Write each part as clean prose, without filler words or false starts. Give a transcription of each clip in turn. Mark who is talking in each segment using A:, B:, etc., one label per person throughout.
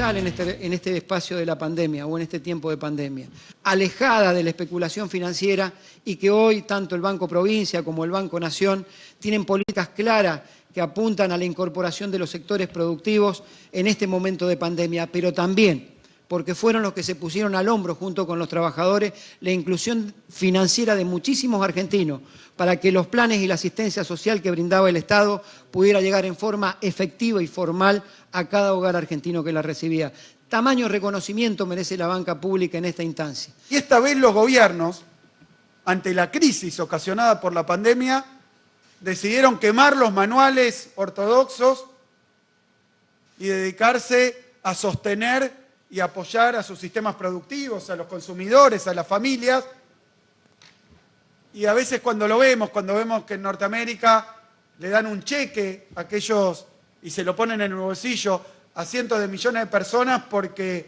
A: fundamental en este espacio de la pandemia o en este tiempo de pandemia, alejada de la especulación financiera, y que hoy tanto el Banco Provincia como el Banco Nación tienen políticas claras que apuntan a la incorporación de los sectores productivos en este momento de pandemia, pero también porque fueron los que se pusieron al hombro junto con los trabajadores la inclusión financiera de muchísimos argentinos para que los planes y la asistencia social que brindaba el Estado pudiera llegar en forma efectiva y formal a cada hogar argentino que la recibía. Tamaño reconocimiento merece la banca pública en esta instancia.
B: Y esta vez los gobiernos, ante la crisis ocasionada por la pandemia, decidieron quemar los manuales ortodoxos y dedicarse a sostener y apoyar a sus sistemas productivos, a los consumidores, a las familias. Y a veces cuando vemos que en Norteamérica le dan un cheque a aquellos y se lo ponen en el bolsillo a cientos de millones de personas porque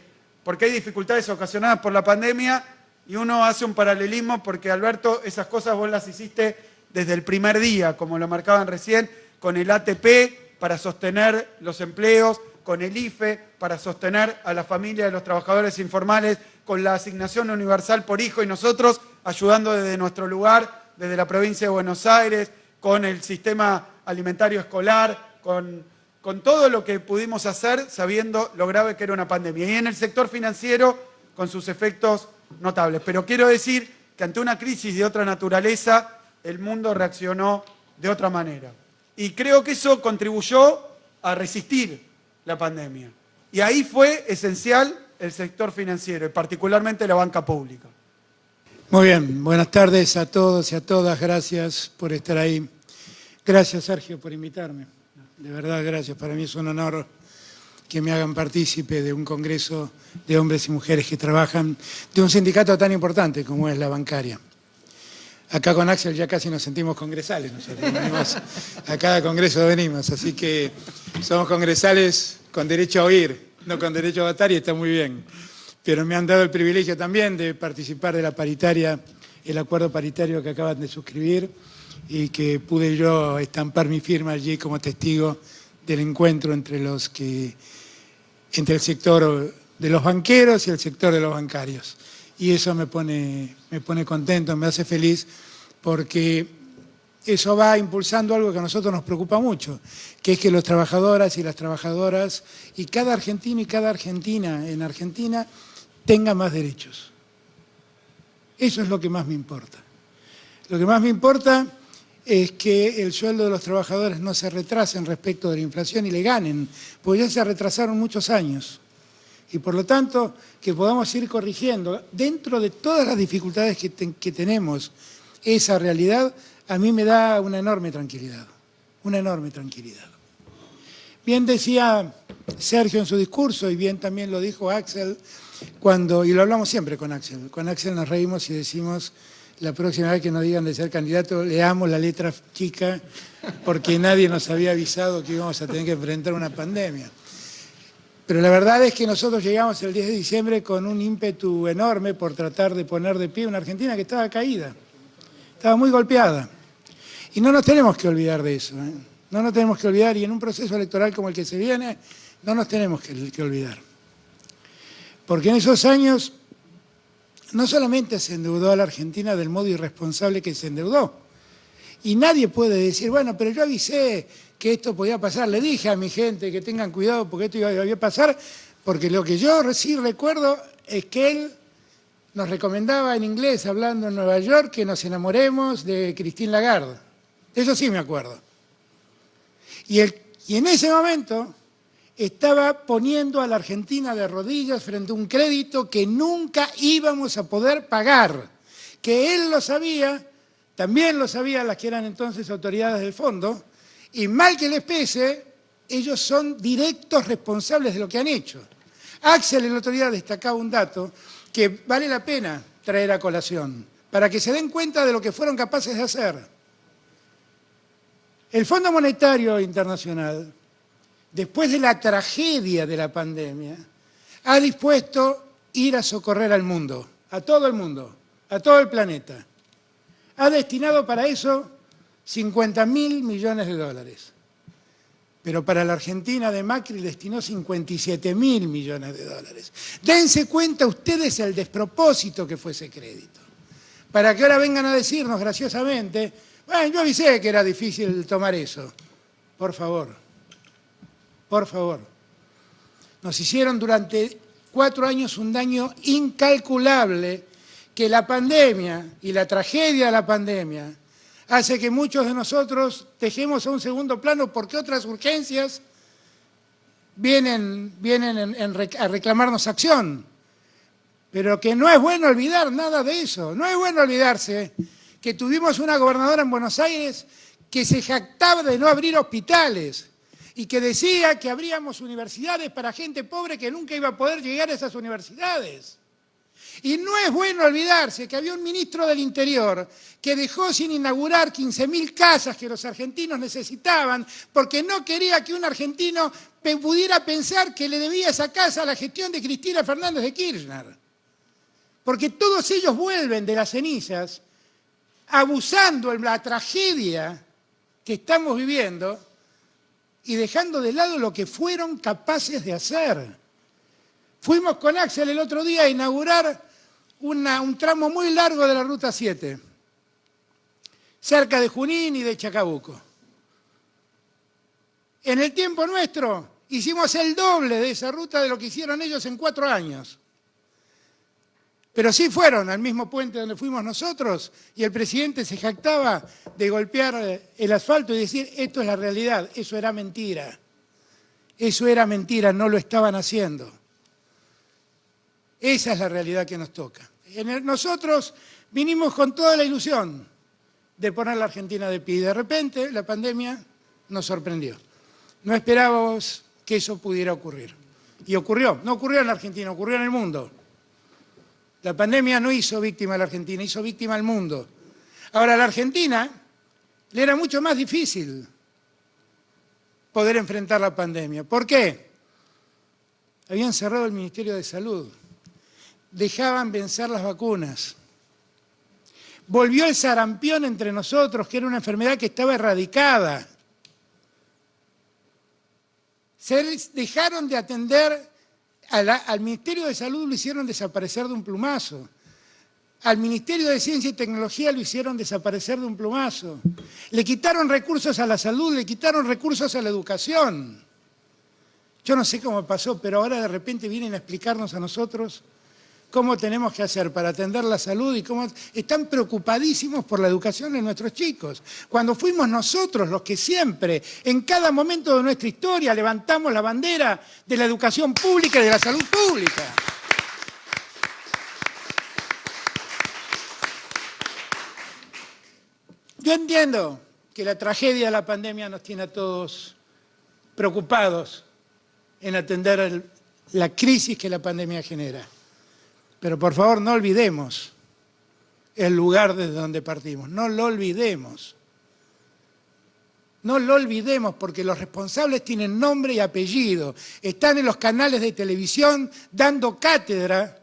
B: hay dificultades ocasionadas por la pandemia, y uno hace un paralelismo porque, Alberto, esas cosas vos las hiciste desde el primer día, como lo marcaban recién, con el ATP para sostener los empleos, con el IFE para sostener a la familia de los trabajadores informales, con la asignación universal por hijo, y nosotros ayudando desde nuestro lugar, desde la provincia de Buenos Aires, con el sistema alimentario escolar, con todo lo que pudimos hacer sabiendo lo grave que era una pandemia. Y en el sector financiero, con sus efectos notables. Pero quiero decir que ante una crisis de otra naturaleza, el mundo reaccionó de otra manera. Y creo que eso contribuyó a resistir la pandemia. Y ahí fue esencial el sector financiero, y particularmente la banca pública.
C: Muy bien, buenas tardes a todos y a todas, gracias por estar ahí. Gracias, Sergio, por invitarme. De verdad, gracias. Para mí es un honor que me hagan partícipe de un congreso de hombres y mujeres que trabajan de un sindicato tan importante como es la bancaria. Acá con Axel ya casi nos sentimos congresales, nosotros venimos, a cada congreso venimos, así que somos congresales con derecho a oír, no con derecho a votar, y está muy bien. Pero me han dado el privilegio también de participar de la paritaria, el acuerdo paritario que acaban de suscribir, y que pude yo estampar mi firma allí como testigo del encuentro entre el sector de los banqueros y el sector de los bancarios. Y eso me pone contento, me hace feliz, porque eso va impulsando algo que a nosotros nos preocupa mucho, que es que los trabajadoras y las trabajadoras, y cada argentino y cada argentina en Argentina, tengan más derechos. Eso es lo que más me importa. Lo que más me importa es que el sueldo de los trabajadores no se retrasen respecto de la inflación y le ganen, porque ya se retrasaron muchos años. Y por lo tanto, que podamos ir corrigiendo dentro de todas las dificultades que tenemos esa realidad, a mí me da una enorme tranquilidad, una enorme tranquilidad. Bien decía Sergio en su discurso, y bien también lo dijo Axel, y lo hablamos siempre con Axel nos reímos y decimos, la próxima vez que nos digan de ser candidato, leamos la letra chica, porque nadie nos había avisado que íbamos a tener que enfrentar una pandemia. Pero la verdad es que nosotros llegamos el 10 de diciembre con un ímpetu enorme por tratar de poner de pie una Argentina que estaba caída, estaba muy golpeada. Y no nos tenemos que olvidar de eso, ¿eh? No nos tenemos que olvidar, y en un proceso electoral como el que se viene, no nos tenemos que olvidar. Porque en esos años no solamente se endeudó a la Argentina del modo irresponsable que se endeudó, y nadie puede decir, bueno, pero yo avisé que esto podía pasar, le dije a mi gente que tengan cuidado porque esto iba a pasar, porque lo que yo sí recuerdo es que él nos recomendaba en inglés, hablando en Nueva York, que nos enamoremos de Christine Lagarde. Eso sí me acuerdo. Y en ese momento estaba poniendo a la Argentina de rodillas frente a un crédito que nunca íbamos a poder pagar, que él lo sabía, también lo sabían las que eran entonces autoridades del fondo, y mal que les pese, ellos son directos responsables de lo que han hecho. Axel el otro día destacaba un dato que vale la pena traer a colación, para que se den cuenta de lo que fueron capaces de hacer. El Fondo Monetario Internacional, después de la tragedia de la pandemia, ha dispuesto ir a socorrer al mundo, a todo el planeta. Ha destinado para eso $50.000 millones. pero para la Argentina de Macri destinó 57.000 millones de dólares. Dense cuenta ustedes el despropósito que fue ese crédito. Para que ahora vengan a decirnos graciosamente, bueno, yo avisé que era difícil tomar eso. Por favor, por favor. Nos hicieron durante 4 años un daño incalculable que la pandemia y la tragedia de la pandemia hace que muchos de nosotros dejemos a un segundo plano porque otras urgencias vienen a reclamarnos acción. Pero que no es bueno olvidar nada de eso. No es bueno olvidarse que tuvimos una gobernadora en Buenos Aires que se jactaba de no abrir hospitales y que decía que abríamos universidades para gente pobre que nunca iba a poder llegar a esas universidades. Y no es bueno olvidarse que había un ministro del Interior que dejó sin inaugurar 15.000 casas que los argentinos necesitaban porque no quería que un argentino pudiera pensar que le debía esa casa a la gestión de Cristina Fernández de Kirchner. Porque todos ellos vuelven de las cenizas abusando de la tragedia que estamos viviendo y dejando de lado lo que fueron capaces de hacer. Fuimos con Axel el otro día a inaugurar un tramo muy largo de la Ruta 7, cerca de Junín y de Chacabuco. En el tiempo nuestro hicimos el doble de esa ruta de lo que hicieron ellos en 4 años. Pero sí fueron al mismo puente donde fuimos nosotros y el presidente se jactaba de golpear el asfalto y decir, esto es la realidad, eso era mentira. Eso era mentira, no lo estaban haciendo. Esa es la realidad que nos toca. Nosotros vinimos con toda la ilusión de poner la Argentina de pie y de repente la pandemia nos sorprendió. No esperábamos que eso pudiera ocurrir. Y ocurrió, no ocurrió en la Argentina, ocurrió en el mundo. La pandemia no hizo víctima a la Argentina, hizo víctima al mundo. Ahora, a la Argentina le era mucho más difícil poder enfrentar la pandemia. ¿Por qué? Habían cerrado el Ministerio de Salud. Dejaban vencer las vacunas. Volvió el sarampión entre nosotros, que era una enfermedad que estaba erradicada. Se dejaron de atender, al Ministerio de Salud lo hicieron desaparecer de un plumazo. Al Ministerio de Ciencia y Tecnología lo hicieron desaparecer de un plumazo. Le quitaron recursos a la salud, le quitaron recursos a la educación. Yo no sé cómo pasó, pero ahora de repente vienen a explicarnos a nosotros cómo tenemos que hacer para atender la salud y cómo están preocupadísimos por la educación de nuestros chicos. Cuando fuimos nosotros los que siempre, en cada momento de nuestra historia, levantamos la bandera de la educación pública y de la salud pública. Yo entiendo que la tragedia de la pandemia nos tiene a todos preocupados en atender la crisis que la pandemia genera. Pero por favor no olvidemos el lugar desde donde partimos, no lo olvidemos. No lo olvidemos porque los responsables tienen nombre y apellido, están en los canales de televisión dando cátedra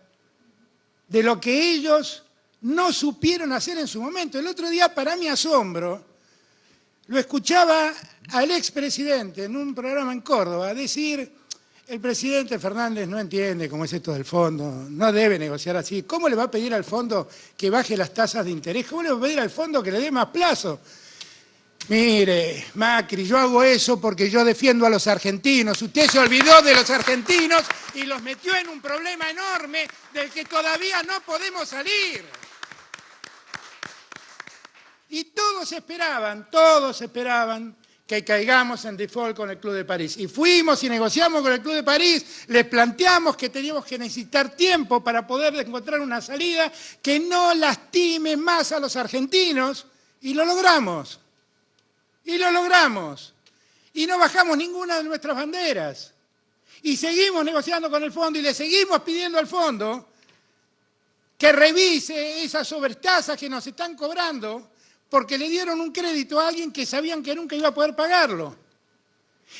C: de lo que ellos no supieron hacer en su momento. El otro día, para mi asombro, lo escuchaba al expresidente en un programa en Córdoba decir: el presidente Fernández no entiende cómo es esto del fondo, no debe negociar así. ¿Cómo le va a pedir al fondo que baje las tasas de interés? ¿Cómo le va a pedir al fondo que le dé más plazo? Mire, Macri, yo hago eso porque yo defiendo a los argentinos. Usted se olvidó de los argentinos y los metió en un problema enorme del que todavía no podemos salir. Y todos esperaban que caigamos en default con el Club de París. Y fuimos y negociamos con el Club de París, les planteamos que teníamos que necesitar tiempo para poder encontrar una salida que no lastime más a los argentinos, y lo logramos. Y lo logramos. Y no bajamos ninguna de nuestras banderas. Y seguimos negociando con el fondo y le seguimos pidiendo al fondo que revise esas sobretasas que nos están cobrando porque le dieron un crédito a alguien que sabían que nunca iba a poder pagarlo.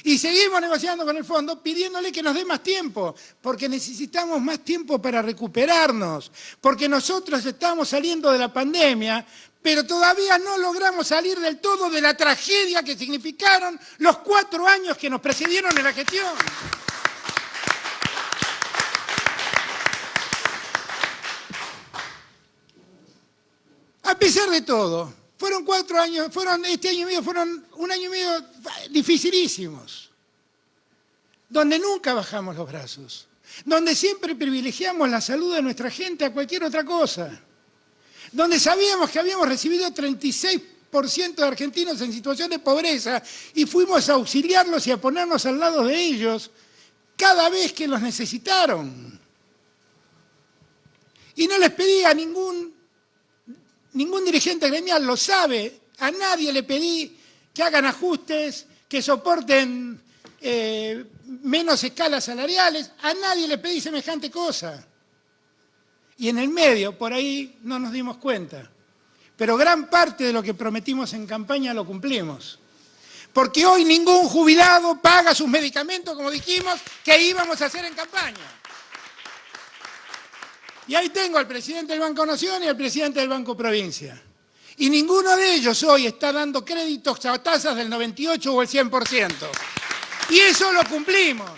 C: Y seguimos negociando con el fondo pidiéndole que nos dé más tiempo, porque necesitamos más tiempo para recuperarnos, porque nosotros estamos saliendo de la pandemia pero todavía no logramos salir del todo de la tragedia que significaron los 4 años que nos precedieron en la gestión. A pesar de todo, fueron 4 años, este año y medio fueron un año y medio dificilísimos, donde nunca bajamos los brazos, donde siempre privilegiamos la salud de nuestra gente a cualquier otra cosa, donde sabíamos que habíamos recibido 36% de argentinos en situación de pobreza y fuimos a auxiliarlos y a ponernos al lado de ellos cada vez que los necesitaron. Y no les pedí a ningún dirigente gremial, lo sabe, a nadie le pedí que hagan ajustes, que soporten menos escalas salariales, a nadie le pedí semejante cosa. Y en el medio, por ahí, no nos dimos cuenta. Pero gran parte de lo que prometimos en campaña lo cumplimos. Porque hoy ningún jubilado paga sus medicamentos como dijimos que íbamos a hacer en campaña. Y ahí tengo al presidente del Banco Nación y al presidente del Banco Provincia. Y ninguno de ellos hoy está dando créditos a tasas del 98 o el 100%. Y eso lo cumplimos.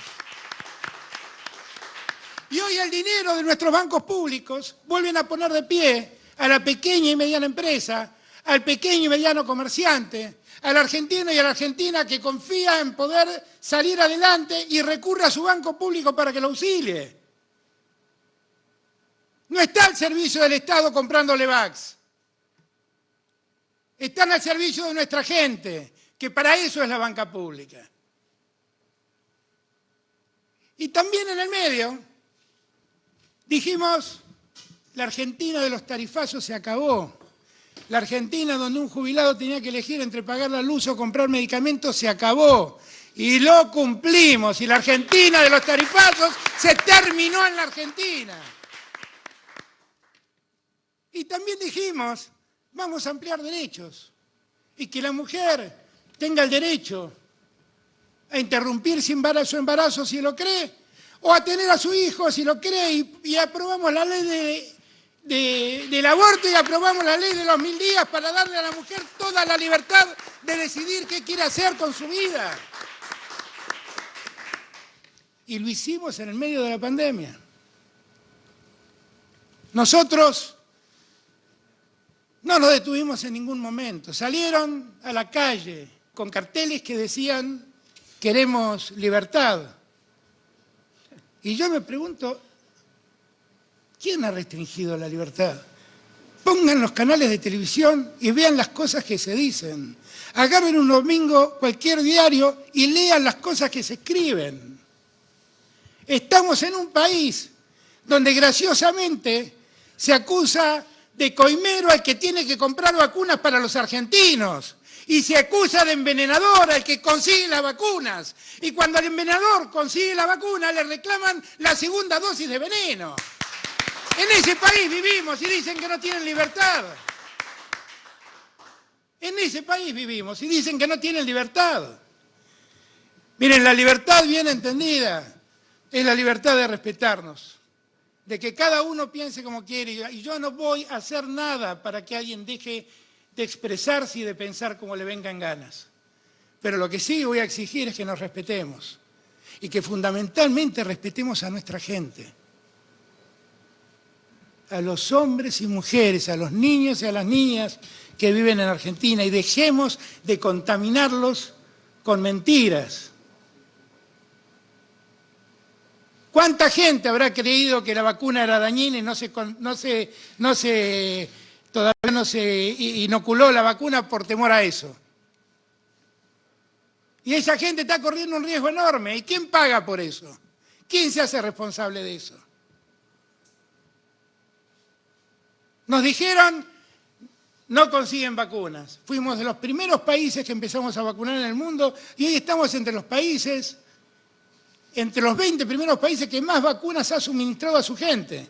C: Y hoy el dinero de nuestros bancos públicos vuelven a poner de pie a la pequeña y mediana empresa, al pequeño y mediano comerciante, al argentino y a la argentina que confía en poder salir adelante y recurre a su banco público para que lo auxilie. No está al servicio del Estado comprando Levax. Están al servicio de nuestra gente, que para eso es la banca pública. Y también en el medio dijimos, la Argentina de los tarifazos se acabó. La Argentina donde un jubilado tenía que elegir entre pagar la luz o comprar medicamentos se acabó. Y lo cumplimos. Y la Argentina de los tarifazos se terminó en la Argentina. Y también dijimos, vamos a ampliar derechos. Y que la mujer tenga el derecho a interrumpir su embarazo si lo cree, o a tener a su hijo si lo cree, y aprobamos la ley del aborto y aprobamos la ley de los 1000 días para darle a la mujer toda la libertad de decidir qué quiere hacer con su vida. Y lo hicimos en el medio de la pandemia. Nosotros no nos detuvimos en ningún momento. Salieron a la calle con carteles que decían queremos libertad. Y yo me pregunto, ¿quién ha restringido la libertad? Pongan los canales de televisión y vean las cosas que se dicen. Agarren un domingo cualquier diario y lean las cosas que se escriben. Estamos en un país donde graciosamente se acusa de coimero al que tiene que comprar vacunas para los argentinos. Y se acusa de envenenador al que consigue las vacunas. Y cuando el envenenador consigue la vacuna, le reclaman la segunda dosis de veneno. En ese país vivimos y dicen que no tienen libertad. En ese país vivimos y dicen que no tienen libertad. Miren, la libertad bien entendida es la libertad de respetarnos, de que cada uno piense como quiere. Y yo no voy a hacer nada para que alguien deje de expresarse y de pensar como le vengan ganas. Pero lo que sí voy a exigir es que nos respetemos y que fundamentalmente respetemos a nuestra gente, a los hombres y mujeres, a los niños y a las niñas que viven en Argentina, y dejemos de contaminarlos con mentiras. ¿Cuánta gente habrá creído que la vacuna era dañina y todavía no se inoculó la vacuna por temor a eso? Y esa gente está corriendo un riesgo enorme. ¿Y quién paga por eso? ¿Quién se hace responsable de eso? Nos dijeron, no consiguen vacunas. Fuimos de los primeros países que empezamos a vacunar en el mundo y hoy estamos entre los 20 primeros países que más vacunas ha suministrado a su gente.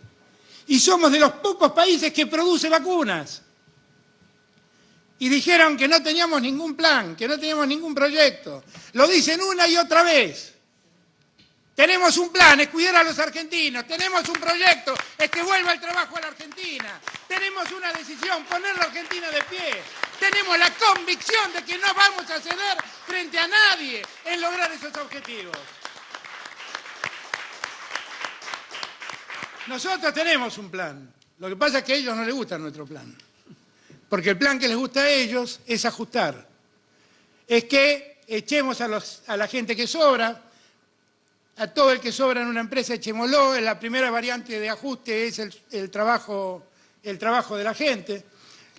C: Y somos de los pocos países que produce vacunas. Y dijeron que no teníamos ningún plan, que no teníamos ningún proyecto. Lo dicen una y otra vez. Tenemos un plan, es cuidar a los argentinos. Tenemos un proyecto, es que vuelva el trabajo a la Argentina. Tenemos una decisión, poner la Argentina de pie. Tenemos la convicción de que no vamos a ceder frente a nadie en lograr esos objetivos. Nosotros tenemos un plan. Lo que pasa es que a ellos no les gusta nuestro plan. Porque el plan que les gusta a ellos es ajustar. Es que echemos a la gente que sobra, a todo el que sobra en una empresa, echémoslo. La primera variante de ajuste es el trabajo de la gente.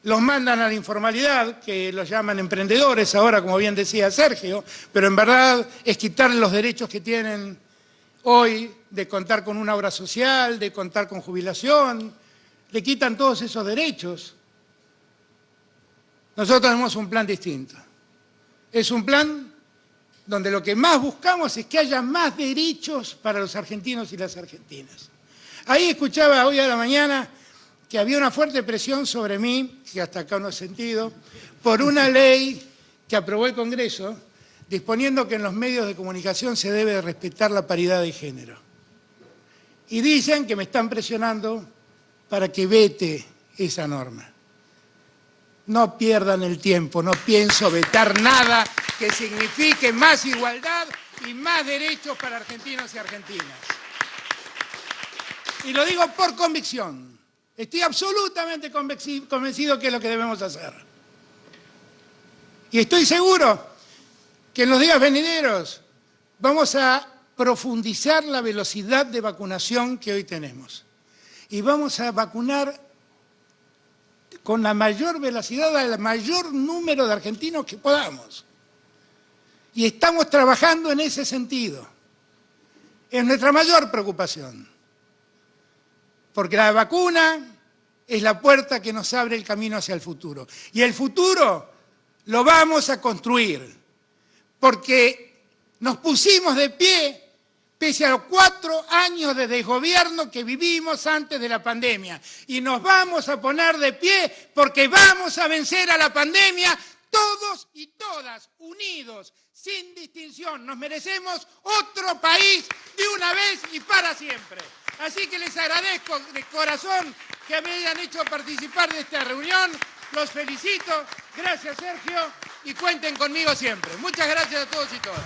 C: Los mandan a la informalidad, que los llaman emprendedores ahora, como bien decía Sergio, pero en verdad es quitarles los derechos que tienen hoy de contar con una obra social, de contar con jubilación. Le quitan todos esos derechos. Nosotros tenemos un plan distinto. Es un plan donde lo que más buscamos es que haya más derechos para los argentinos y las argentinas. Ahí escuchaba hoy a la mañana que había una fuerte presión sobre mí, que hasta acá no he sentido, por una ley que aprobó el Congreso, disponiendo que en los medios de comunicación se debe de respetar la paridad de género. Y dicen que me están presionando para que vete esa norma. No pierdan el tiempo, no pienso vetar nada que signifique más igualdad y más derechos para argentinos y argentinas. Y lo digo por convicción. Estoy absolutamente convencido que es lo que debemos hacer. Y estoy seguro que en los días venideros vamos a profundizar la velocidad de vacunación que hoy tenemos. Y vamos a vacunar con la mayor velocidad al mayor número de argentinos que podamos. Y estamos trabajando en ese sentido. Es nuestra mayor preocupación. Porque la vacuna es la puerta que nos abre el camino hacia el futuro. Y el futuro lo vamos a construir. Porque nos pusimos de pie pese a los 4 años de desgobierno que vivimos antes de la pandemia. Y nos vamos a poner de pie porque vamos a vencer a la pandemia todos y todas, unidos, sin distinción. Nos merecemos otro país de una vez y para siempre. Así que les agradezco de corazón que me hayan hecho participar de esta reunión. Los felicito. Gracias, Sergio. Y cuenten conmigo siempre. Muchas gracias a todos y todas.